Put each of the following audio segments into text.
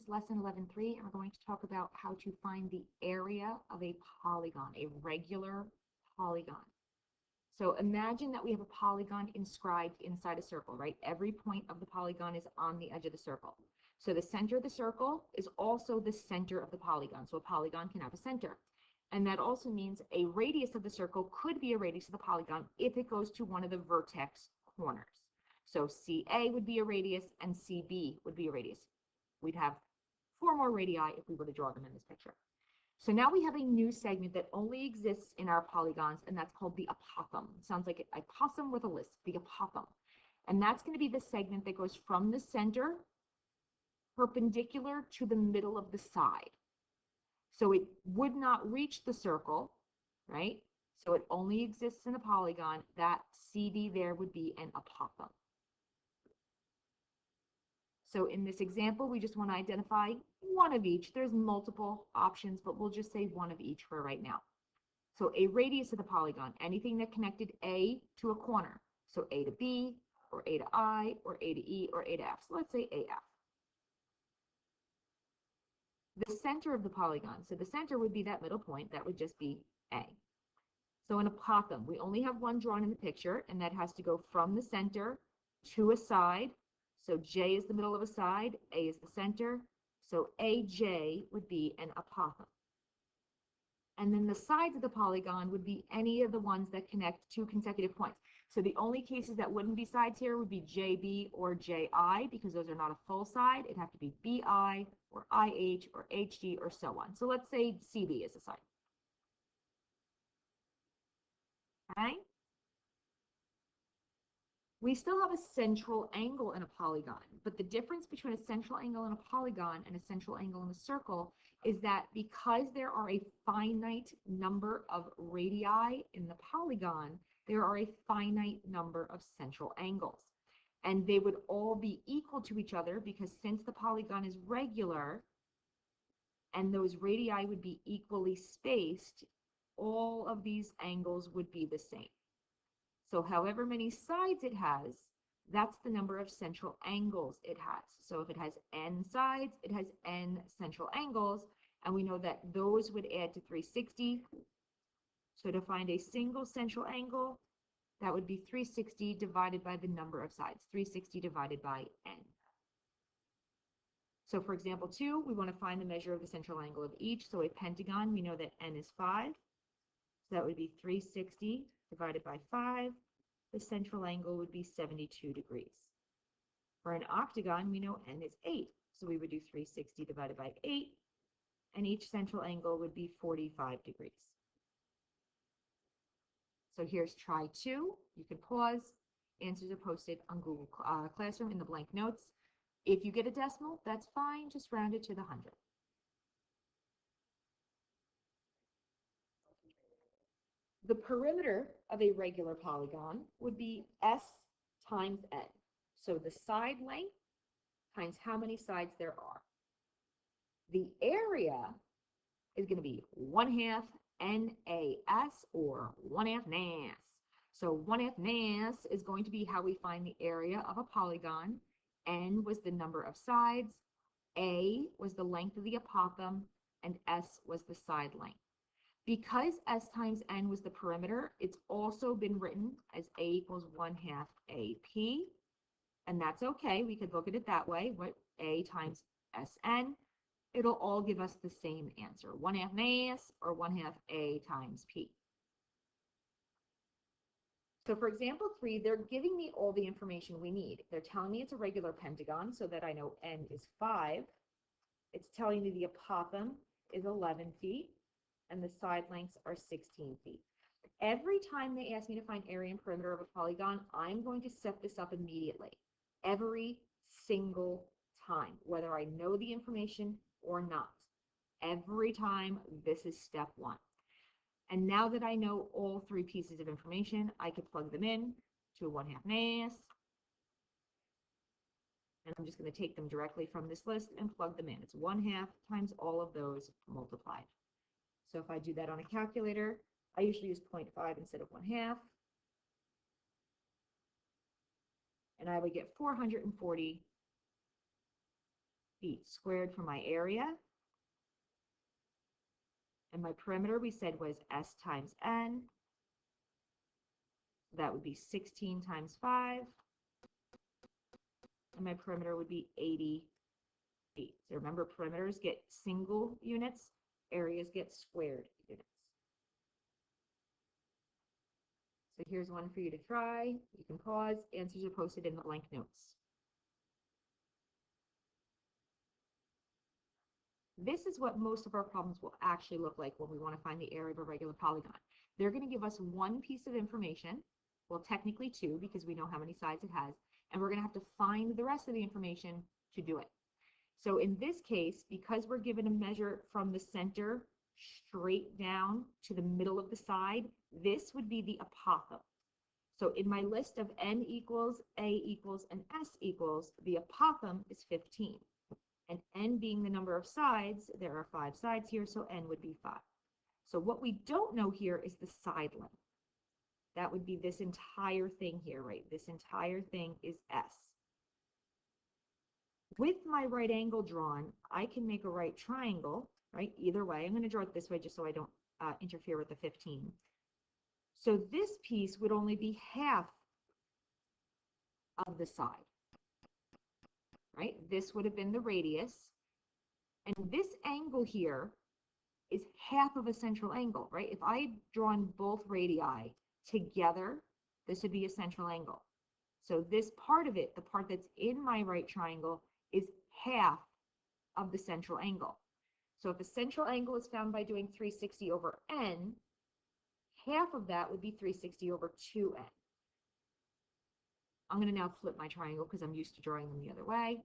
is lesson 11.3, and we're going to talk about how to find the area of a polygon, a regular polygon. So imagine that we have a polygon inscribed inside a circle, right? Every point of the polygon is on the edge of the circle. So the center of the circle is also the center of the polygon. So a polygon can have a center. And that also means a radius of the circle could be a radius of the polygon if it goes to one of the vertex corners. So CA would be a radius and CB would be a radius. We'd have 4 more radii if we were to draw them in this picture. So now we have a new segment that only exists in our polygons, and that's called the apothem. Sounds like a possum with a lisp, the apothem. And that's going to be the segment that goes from the center perpendicular to the middle of the side. So it would not reach the circle, right? So it only exists in a polygon. That CD there would be an apothem. So in this example, we just want to identify one of each. There's multiple options, but we'll just say one of each for right now. So a radius of the polygon, anything that connected A to a corner. So A to B, or A to I, or A to E, or A to F. So let's say AF. The center of the polygon, so the center would be that middle point, that would just be A. So an apothem, we only have one drawn in the picture, and that has to go from the center to a side. So J is the middle of a side, A is the center. So AJ would be an apothem. And then the sides of the polygon would be any of the ones that connect 2 consecutive points. So the only cases that wouldn't be sides here would be JB or JI, because those are not a full side. It'd have to be BI or IH or HG or so on. So let's say CB is a side. Okay? We still have a central angle in a polygon, but the difference between a central angle in a polygon and a central angle in a circle is that because there are a finite number of radii in the polygon, there are a finite number of central angles. And they would all be equal to each other because since the polygon is regular and those radii would be equally spaced, all of these angles would be the same. So however many sides it has, that's the number of central angles it has. So if it has n sides, it has n central angles, and we know that those would add to 360. So to find a single central angle, that would be 360 divided by the number of sides, 360 divided by n. So for example 2, we want to find the measure of the central angle of each. So a pentagon, we know that n is 5. So that would be 360 divided by 5. The central angle would be 72 degrees. For an octagon, we know n is 8. So we would do 360 divided by 8. And each central angle would be 45 degrees. So here's try 2. You can pause. Answers are posted on Google Classroom in the blank notes. If you get a decimal, that's fine. Just round it to the 100. The perimeter of a regular polygon would be S times N. So the side length times how many sides there are. The area is going to be 1/2 NAS or 1/2 NAS. So 1/2 NAS is going to be how we find the area of a polygon. N was the number of sides, A was the length of the apothem, and S was the side length. Because S times N was the perimeter, it's also been written as A equals 1/2 AP, and that's okay. We could look at it that way, what A times SN. It'll all give us the same answer, 1/2 NAS or 1/2 A times P. So for example 3, they're giving me all the information we need. They're telling me it's a regular pentagon so that I know N is 5. It's telling me the apothem is 11 feet. And the side lengths are 16 feet. Every time they ask me to find area and perimeter of a polygon, I'm going to set this up immediately. Every single time, whether I know the information or not. Every time, this is step 1. And now that I know all 3 pieces of information, I can plug them in to a 1/2 NAS. And I'm just going to take them directly from this list and plug them in. It's 1/2 times all of those multiplied. So if I do that on a calculator, I usually use 0.5 instead of 1/2. And I would get 440 feet squared for my area. And my perimeter we said was S times N. That would be 16 times 5. And my perimeter would be 80 feet. So remember, perimeters get single units, areas get squared units. So here's one for you to try. You can pause. Answers are posted in the blank notes. This is what most of our problems will actually look like when we want to find the area of a regular polygon. They're going to give us one piece of information, well, technically two, because we know how many sides it has, and we're going to have to find the rest of the information to do it. So in this case, because we're given a measure from the center straight down to the middle of the side, this would be the apothem. So in my list of n equals, a equals, and s equals, the apothem is 15. And n being the number of sides, there are 5 sides here, so n would be 5. So what we don't know here is the side length. That would be this entire thing here, right? This entire thing is s. With my right angle drawn, I can make a right triangle, right? Either way, I'm going to draw it this way just so I don't interfere with the 15. So this piece would only be half of the side, right? This would have been the radius. And this angle here is half of a central angle, right? If I had drawn both radii together, this would be a central angle. So this part of it, the part that's in my right triangle, is half of the central angle. So if the central angle is found by doing 360 over n, half of that would be 360 over 2n. I'm going to now flip my triangle because I'm used to drawing them the other way.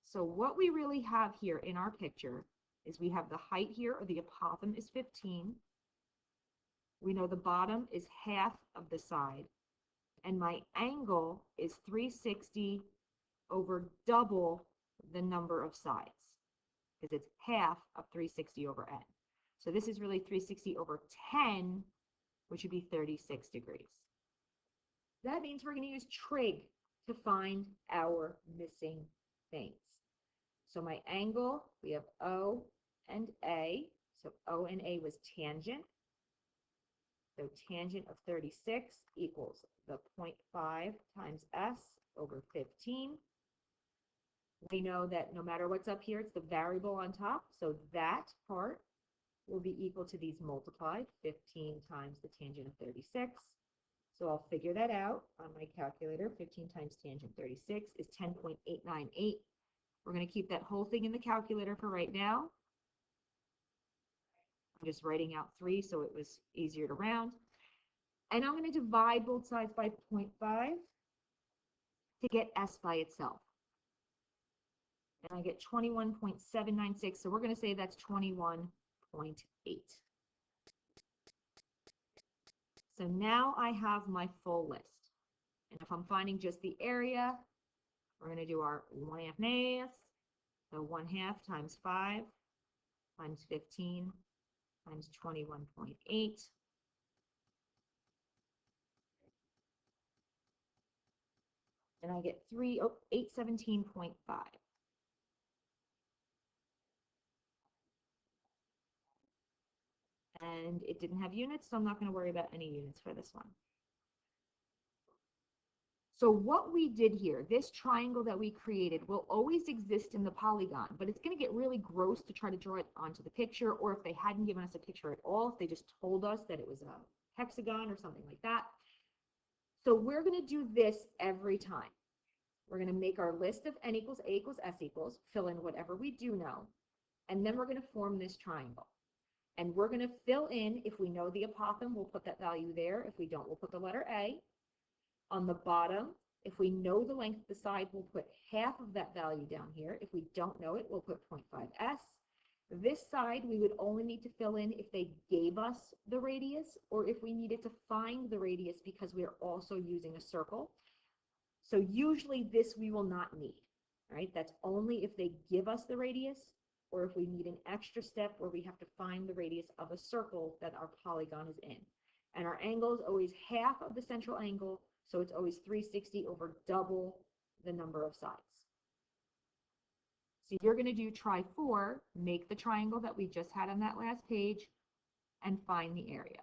So what we really have here in our picture is we have the height here, or the apothem is 15. We know the bottom is half of the side. And my angle is 360 over double the number of sides, because it's half of 360 over n. So this is really 360 over 10, which would be 36 degrees. That means we're going to use trig to find our missing things. So my angle, we have O and A. So O and A was tangent. So tangent of 36 equals the 0.5 times S over 15. We know that no matter what's up here, it's the variable on top. So that part will be equal to these multiplied, 15 times the tangent of 36. So I'll figure that out on my calculator. 15 times tangent 36 is 10.898. We're going to keep that whole thing in the calculator for right now. I'm just writing out 3 so it was easier to round. And I'm going to divide both sides by 0.5 to get S by itself. And I get 21.796. So we're going to say that's 21.8. So now I have my full list. And if I'm finding just the area, we're going to do our 1/2 math. So 1/2 times 5 times 15 times 21.8. And I get 817.5. And it didn't have units, so I'm not going to worry about any units for this one. So what we did here, this triangle that we created will always exist in the polygon, but it's going to get really gross to try to draw it onto the picture, or if they hadn't given us a picture at all, if they just told us that it was a hexagon or something like that. So we're going to do this every time. We're going to make our list of n equals a equals s equals, fill in whatever we do know, and then we're going to form this triangle. And we're going to fill in, if we know the apothem, we'll put that value there. If we don't, we'll put the letter A. On the bottom, if we know the length of the side, we'll put half of that value down here. If we don't know it, we'll put 0.5s. This side, we would only need to fill in if they gave us the radius, or if we needed to find the radius because we are also using a circle. So usually this we will not need, right? That's only if they give us the radius, or if we need an extra step where we have to find the radius of a circle that our polygon is in. And our angle is always half of the central angle, so it's always 360 over double the number of sides. So you're going to do try 4, make the triangle that we just had on that last page, and find the area.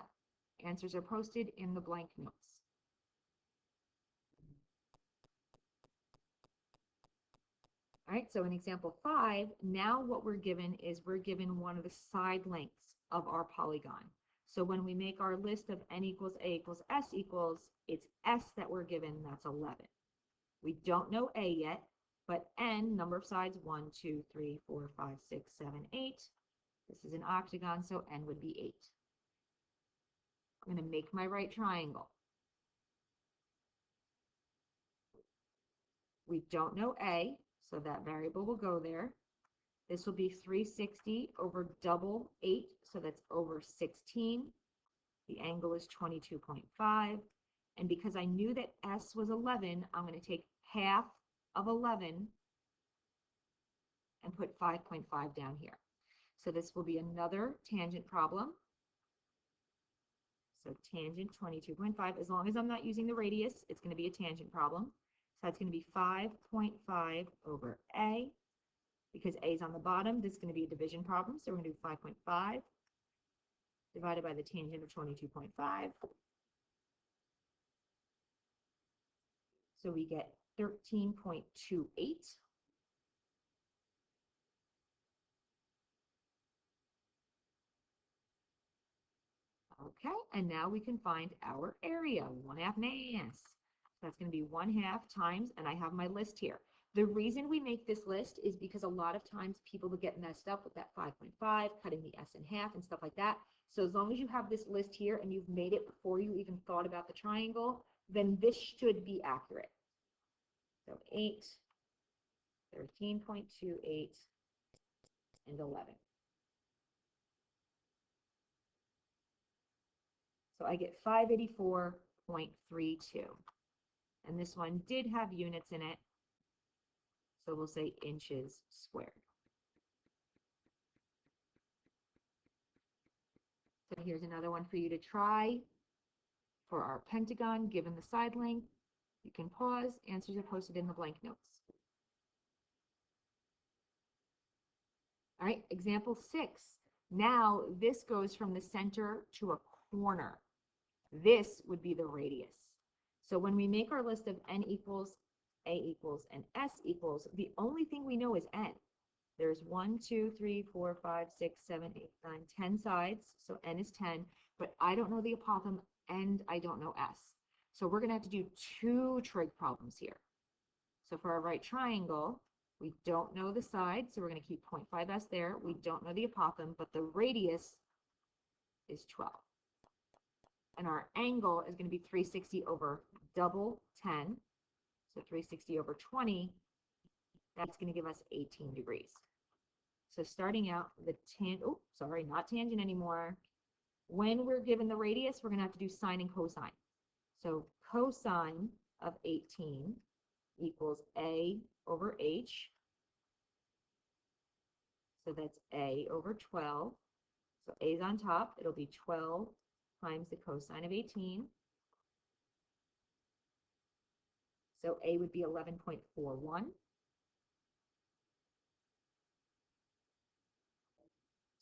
Answers are posted in the blank notes. All right, so in example 5, now what we're given is we're given one of the side lengths of our polygon. So when we make our list of n equals a equals s equals, it's s that we're given, that's 11. We don't know a yet, but n, number of sides, 1, 2, 3, 4, 5, 6, 7, 8. This is an octagon, so n would be 8. I'm going to make my right triangle. We don't know a, so that variable will go there. This will be 360 over double 8, so that's over 16. The angle is 22.5. And because I knew that s was 11, I'm going to take half of 11 and put 5.5 down here. So this will be another tangent problem. So tangent 22.5. As long as I'm not using the radius, it's going to be a tangent problem. So that's going to be 5.5 over a. Because a is on the bottom, this is going to be a division problem. So we're going to do 5.5 divided by the tangent of 22.5. So we get 13.28. Okay, and now we can find our area, 1/2 mass. So that's going to be 1/2 times, and I have my list here. The reason we make this list is because a lot of times people will get messed up with that 5.5, cutting the s in half and stuff like that. So as long as you have this list here and you've made it before you even thought about the triangle, then this should be accurate. So 8, 13.28, and 11. So I get 584.32. And this one did have units in it. So we'll say inches squared. So here's another one for you to try. For our pentagon, given the side length, you can pause. Answers are posted in the blank notes. All right, example 6. Now this goes from the center to a corner. This would be the radius. So when we make our list of n equals, a equals, and s equals, the only thing we know is n. There's 1, 2, 3, 4, 5, 6, 7, 8, 9, 10 sides. So n is 10, but I don't know the apothem and I don't know s. So we're going to have to do 2 trig problems here. So for our right triangle, we don't know the side, so we're going to keep 0.5s there. We don't know the apothem, but the radius is 12. And our angle is going to be 360 over double 10. So 360 over 20, that's going to give us 18 degrees. So starting out, not tangent anymore. When we're given the radius, we're going to have to do sine and cosine. So cosine of 18 equals a over h. So that's a over 12. So a is on top. It'll be 12 times the cosine of 18. So a would be 11.41.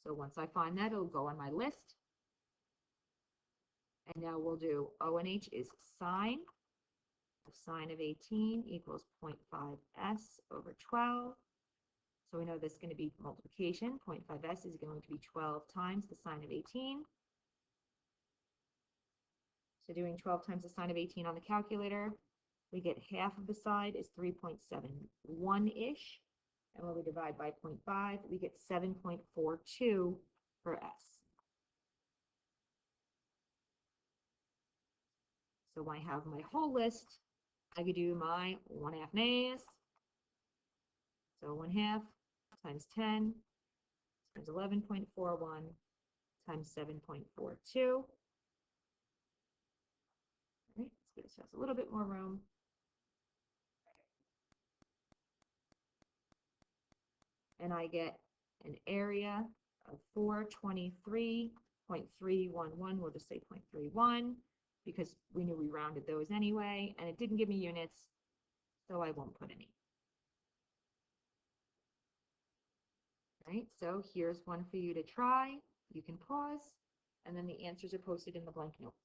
So once I find that, it'll go on my list. And now we'll do O and H is sine. Sine of 18 equals 0.5s over 12. So we know this is going to be multiplication. 0.5s is going to be 12 times the sine of 18. So doing 12 times the sine of 18 on the calculator, we get half of the side is 3.71-ish. And when we divide by 0.5, we get 7.42 for s. So when I have my whole list, I could do my 1/2 mass. So 1/2 times 10 times 11.41 times 7.42. All right, let's give ourselves a little bit more room. And I get an area of 423.311. We'll just say 0.31 because we knew we rounded those anyway, and it didn't give me units, so I won't put any. right? So here's one for you to try. You can pause, and then the answers are posted in the blank notes.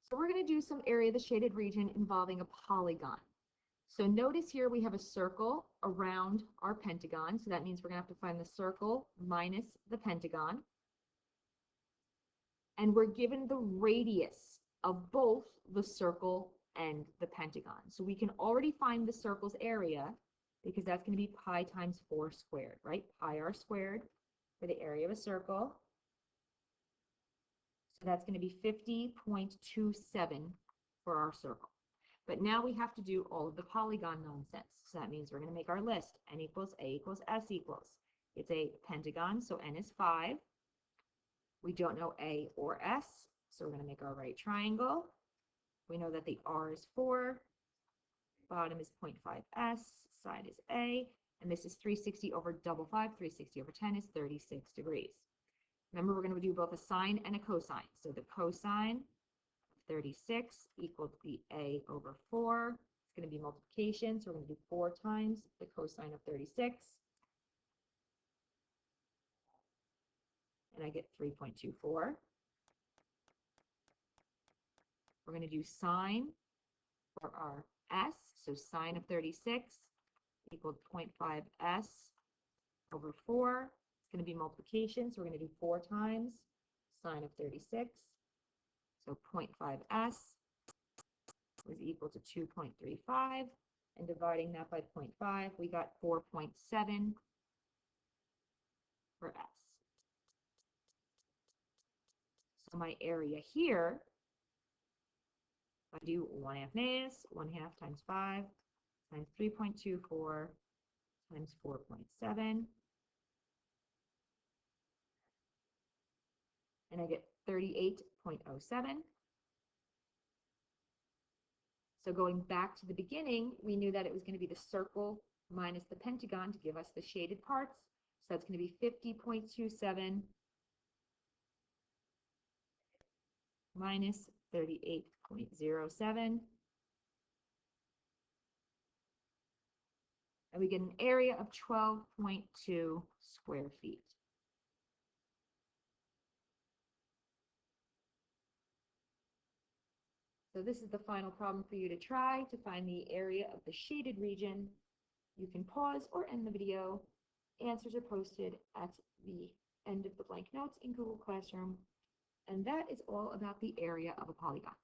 So we're going to do some area of the shaded region involving a polygon. So notice here we have a circle around our pentagon. So that means we're going to have to find the circle minus the pentagon. And we're given the radius of both the circle and the pentagon. So we can already find the circle's area because that's going to be pi times 4 squared, right? Pi r squared for the area of a circle. So that's going to be 50.27 for our circle. But now we have to do all of the polygon nonsense. So that means we're going to make our list. N equals A equals S equals. It's a pentagon, so N is 5. We don't know A or S, so we're going to make our right triangle. We know that the R is 4, bottom is 0.5S, side is A, and this is 360 over double 5. 360 over 10 is 36 degrees. Remember, we're going to do both a sine and a cosine. So the cosine of 36 equals the A over 4. It's going to be multiplication, so we're going to do 4 times the cosine of 36. And I get 3.24. We're going to do sine for our S. So sine of 36 equals 0.5S over 4. It's going to be multiplication, so we're going to do 4 times sine of 36. So 0.5S was equal to 2.35. And dividing that by 0.5, we got 4.7 for S. So my area here, if I do 1/2 NAS, 1/2 times 5 times 3.24 times 4.7, and I get 38.07. So going back to the beginning, we knew that it was going to be the circle minus the pentagon to give us the shaded parts. So that's going to be 50.27 minus 38.07. And we get an area of 12.2 square feet. So this is the final problem for you to try to find the area of the shaded region. You can pause or end the video. Answers are posted at the end of the blank notes in Google Classroom. And that is all about the area of a polygon.